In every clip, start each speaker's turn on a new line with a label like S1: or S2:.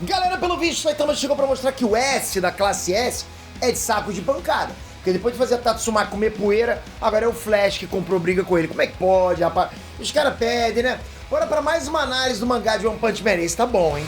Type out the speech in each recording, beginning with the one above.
S1: Galera, pelo visto, Saitama chegou pra mostrar que o S da classe S é de saco de pancada. Porque depois de fazer a Tatsumaki comer poeira, agora é o Flash que comprou briga com ele. Como é que pode, rapaz? Os caras pedem, né? Bora pra mais uma análise do mangá de One Punch Man. Esse tá bom, hein?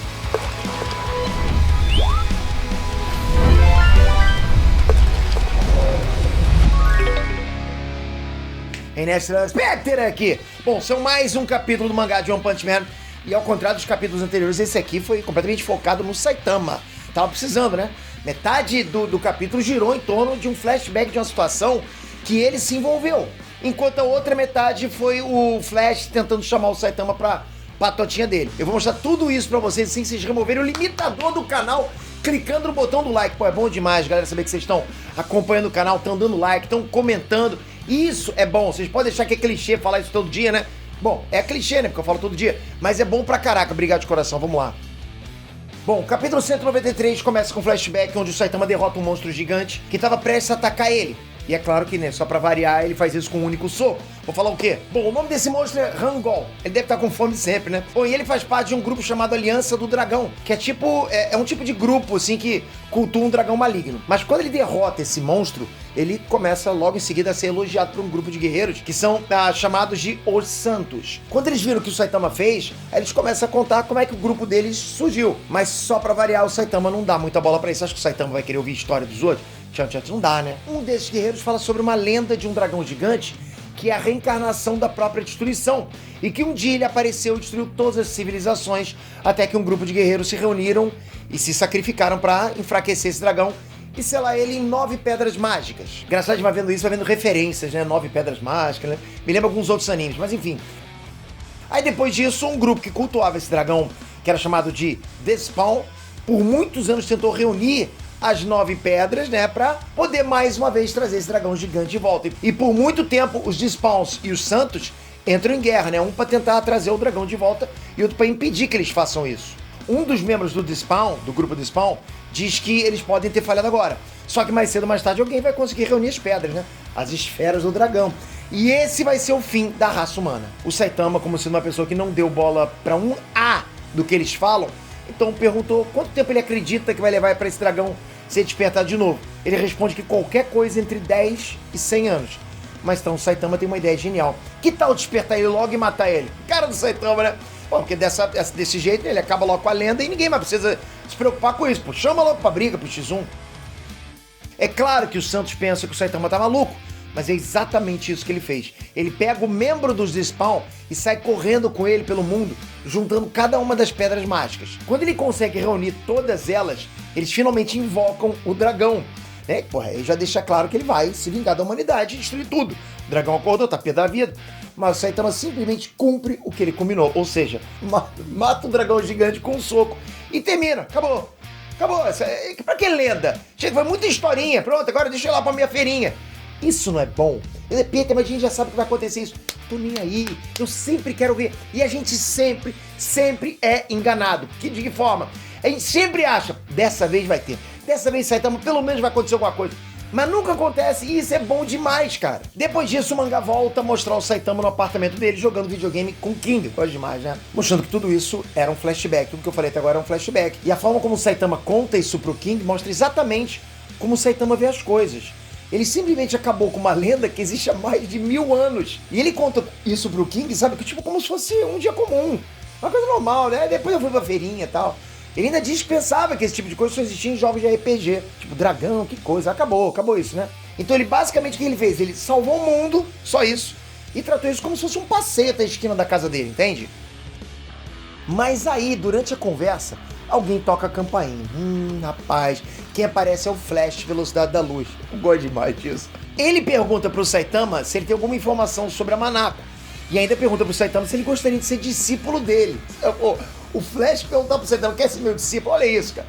S1: Nessa Peter aqui. Bom, são mais um capítulo do mangá de One Punch Man. E ao contrário dos capítulos anteriores, esse aqui foi completamente focado no Saitama. Tava precisando, né? Metade do capítulo girou em torno de um flashback de uma situação que ele se envolveu. Enquanto a outra metade foi o Flash tentando chamar o Saitama pra patotinha dele. Eu vou mostrar tudo isso pra vocês, sem vocês removerem o limitador do canal, clicando no botão do like. Pô, é bom demais, galera, saber que vocês estão acompanhando o canal, estão dando like, estão comentando. Isso é bom. Vocês podem achar que é clichê falar isso todo dia, né? Bom, é clichê, né? Porque eu falo todo dia. Mas é bom pra caraca. Obrigado de coração. Vamos lá. Bom, capítulo 193 começa com um flashback onde o Saitama derrota um monstro gigante que estava prestes a atacar ele. E é claro que, né, só pra variar, ele faz isso com um único soco. Vou falar o quê? Bom, o nome desse monstro é Hangul. Ele deve estar com fome sempre, né? Bom, e ele faz parte de um grupo chamado Aliança do Dragão, que é tipo, é um tipo de grupo, assim, que cultua um dragão maligno. Mas quando ele derrota esse monstro, ele começa logo em seguida a ser elogiado por um grupo de guerreiros que são chamados de Os Santos. Quando eles viram o que o Saitama fez, aí eles começam a contar como é que o grupo deles surgiu. Mas só pra variar, o Saitama não dá muita bola pra isso. Acho que o Saitama vai querer ouvir a história dos outros? Não dá, né? Um desses guerreiros fala sobre uma lenda de um dragão gigante que é a reencarnação da própria destruição e que um dia ele apareceu e destruiu todas as civilizações até que um grupo de guerreiros se reuniram e se sacrificaram pra enfraquecer esse dragão e selar ele em 9 pedras mágicas. Engraçado de vai vendo isso, vai vendo referências, né? 9 pedras mágicas, né? Me lembra alguns outros animes, mas enfim. Aí depois disso, um grupo que cultuava esse dragão, que era chamado de The Spawn, por muitos anos tentou reunir as 9 pedras, né, pra poder mais uma vez trazer esse dragão gigante de volta. E por muito tempo, os Despawns e os Santos entram em guerra, né, um pra tentar trazer o dragão de volta e outro pra impedir que eles façam isso. Um dos membros do Despawn, do grupo Despawn, diz que eles podem ter falhado agora. Só que mais cedo ou mais tarde alguém vai conseguir reunir as pedras, né, as esferas do dragão. E esse vai ser o fim da raça humana. O Saitama, como sendo uma pessoa que não deu bola pra um A do que eles falam, então perguntou quanto tempo ele acredita que vai levar para esse dragão ser despertado de novo. Ele responde que qualquer coisa entre 10 e 100 anos. Mas então o Saitama tem uma ideia genial. Que tal despertar ele logo e matar ele? Cara do Saitama, né? Bom, porque desse jeito ele acaba logo com a lenda e ninguém mais precisa se preocupar com isso. Pô, chama logo pra briga, pro X1. É claro que os Santos pensam que o Saitama tá maluco, mas é exatamente isso que ele fez. Ele pega o membro dos Despawn e sai correndo com ele pelo mundo, juntando cada uma das pedras mágicas. Quando ele consegue reunir todas elas, eles finalmente invocam o dragão, né? Porra, aí já deixa claro que ele vai se vingar da humanidade e destruir tudo. O dragão acordou, tá pé da vida, mas o Saitama simplesmente cumpre o que ele combinou, ou seja, mata o dragão gigante com um soco e termina, acabou. Acabou, pra que lenda? Chega, foi muita historinha, pronto, agora deixa eu ir lá pra minha feirinha. Isso não é bom? Peter, mas a gente já sabe que vai acontecer isso. Tô nem aí, eu sempre quero ver. E a gente sempre é enganado. De que forma? A gente sempre acha, dessa vez vai ter. Dessa vez Saitama, pelo menos vai acontecer alguma coisa. Mas nunca acontece e isso é bom demais, cara. Depois disso, o mangá volta a mostrar o Saitama no apartamento dele, jogando videogame com King. Gosto demais, né? Mostrando que tudo isso era um flashback. Tudo que eu falei até agora era um flashback. E a forma como o Saitama conta isso pro King mostra exatamente como o Saitama vê as coisas. Ele simplesmente acabou com uma lenda que existe há mais de 1000 anos. E ele conta isso pro King, sabe? Que tipo, como se fosse um dia comum. Uma coisa normal, né? Depois eu fui pra feirinha e tal. Ele ainda diz que pensava que esse tipo de coisa só existia em jogos de RPG. Tipo, dragão, que coisa. Acabou isso, né? Então ele basicamente o que ele fez? Ele salvou o mundo, só isso. E tratou isso como se fosse um passeio até a esquina da casa dele, entende? Mas aí, durante a conversa, alguém toca a campainha. Rapaz, quem aparece é o Flash, velocidade da luz. Eu gosto demais disso. Ele pergunta pro Saitama se ele tem alguma informação sobre a Manako. E ainda pergunta pro Saitama se ele gostaria de ser discípulo dele. O Flash perguntar pro Saitama, quer ser meu discípulo? Olha isso, cara.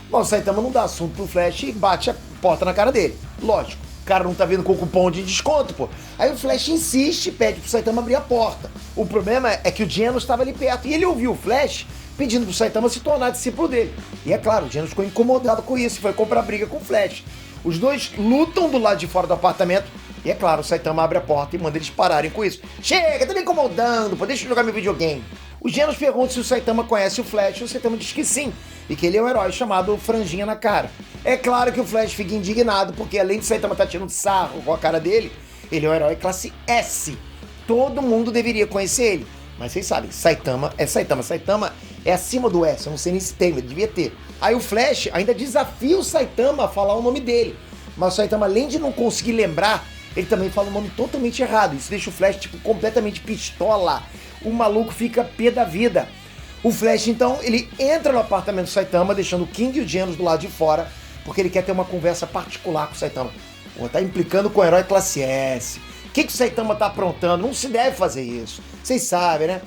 S1: Mas o Saitama não dá assunto pro Flash e bate a porta na cara dele. Lógico, o cara não tá vindo com o cupom de desconto, pô. Aí o Flash insiste e pede pro Saitama abrir a porta. O problema é que o Genos estava ali perto e ele ouviu o Flash pedindo pro Saitama se tornar discípulo dele. E é claro, o Genos ficou incomodado com isso e foi comprar briga com o Flash. Os dois lutam do lado de fora do apartamento e é claro, o Saitama abre a porta e manda eles pararem com isso. Chega, tá me incomodando, pô, deixa eu jogar meu videogame. O Genos pergunta se o Saitama conhece o Flash, e o Saitama diz que sim, e que ele é um herói chamado Franjinha na Cara. É claro que o Flash fica indignado, porque além de Saitama estar tirando sarro com a cara dele, ele é um herói classe S. Todo mundo deveria conhecer ele. Mas vocês sabem, Saitama é Saitama. Saitama é acima do S, eu não sei nem se tem, ele devia ter. Aí o Flash ainda desafia o Saitama a falar o nome dele. Mas o Saitama, além de não conseguir lembrar, ele também fala o nome totalmente errado. Isso deixa o Flash, tipo, completamente pistola. O maluco fica pé da vida. O Flash, então, ele entra no apartamento do Saitama, deixando o King e o Genos do lado de fora, porque ele quer ter uma conversa particular com o Saitama. Pô, tá implicando com o herói classe S. O que o Saitama tá aprontando? Não se deve fazer isso. Vocês sabem, né?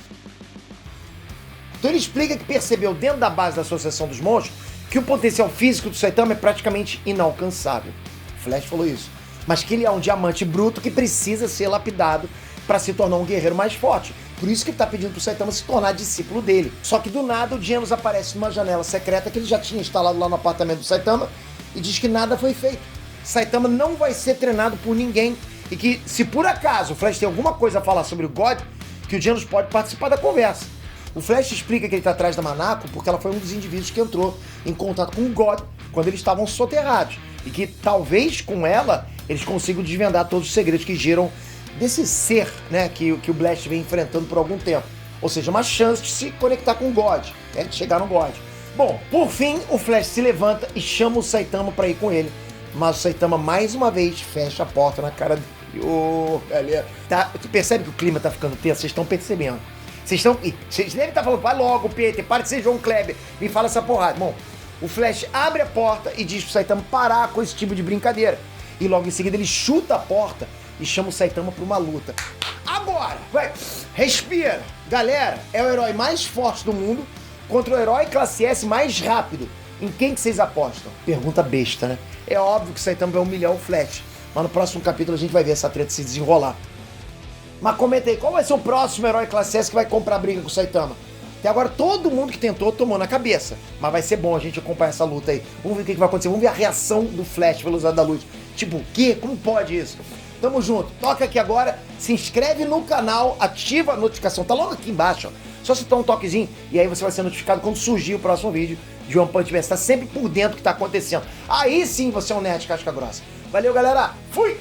S1: Então ele explica que percebeu dentro da base da Associação dos Monstros que o potencial físico do Saitama é praticamente inalcançável. O Flash falou isso. Mas que ele é um diamante bruto que precisa ser lapidado para se tornar um guerreiro mais forte. Por isso que ele tá pedindo pro Saitama se tornar discípulo dele. Só que do nada o Genos aparece numa janela secreta que ele já tinha instalado lá no apartamento do Saitama e diz que nada foi feito. Saitama não vai ser treinado por ninguém e que, se por acaso o Flash tem alguma coisa a falar sobre o God, que o Genos pode participar da conversa. O Flash explica que ele tá atrás da Manako porque ela foi um dos indivíduos que entrou em contato com o God quando eles estavam soterrados e que talvez com ela eles consigam desvendar todos os segredos que giram desse ser, né, que o Blast vem enfrentando por algum tempo. Ou seja, uma chance de se conectar com o God, né, de chegar no God. Bom, por fim, o Flash se levanta e chama o Saitama pra ir com ele. Mas o Saitama, mais uma vez, fecha a porta na cara dele. Ô, galera. Tá, tu percebe que o clima tá ficando tenso? Vocês estão percebendo. Vocês devem estar falando, vai logo, Peter, para de ser João Kleber, me fala essa porrada. Bom, o Flash abre a porta e diz pro Saitama parar com esse tipo de brincadeira. E logo em seguida ele chuta a porta e chama o Saitama pra uma luta. Agora, vai, respira. Galera, é o herói mais forte do mundo contra o herói classe S mais rápido. Em quem que vocês apostam? Pergunta besta, né? É óbvio que o Saitama vai humilhar o Flash. Mas no próximo capítulo a gente vai ver essa treta se desenrolar. Mas comenta aí, qual vai ser o próximo herói classe S que vai comprar briga com o Saitama? Até agora todo mundo que tentou tomou na cabeça. Mas vai ser bom a gente acompanhar essa luta aí. Vamos ver o que vai acontecer. Vamos ver a reação do Flash, velocidade da luz. Tipo, o quê? Como pode isso? Tamo junto. Toca aqui agora, se inscreve no canal, ativa a notificação. Tá logo aqui embaixo, ó. Só se dar um toquezinho e aí você vai ser notificado quando surgir o próximo vídeo de One Punch Man. Você tá sempre por dentro do que tá acontecendo. Aí sim você é um nerd casca grossa. Valeu, galera. Fui!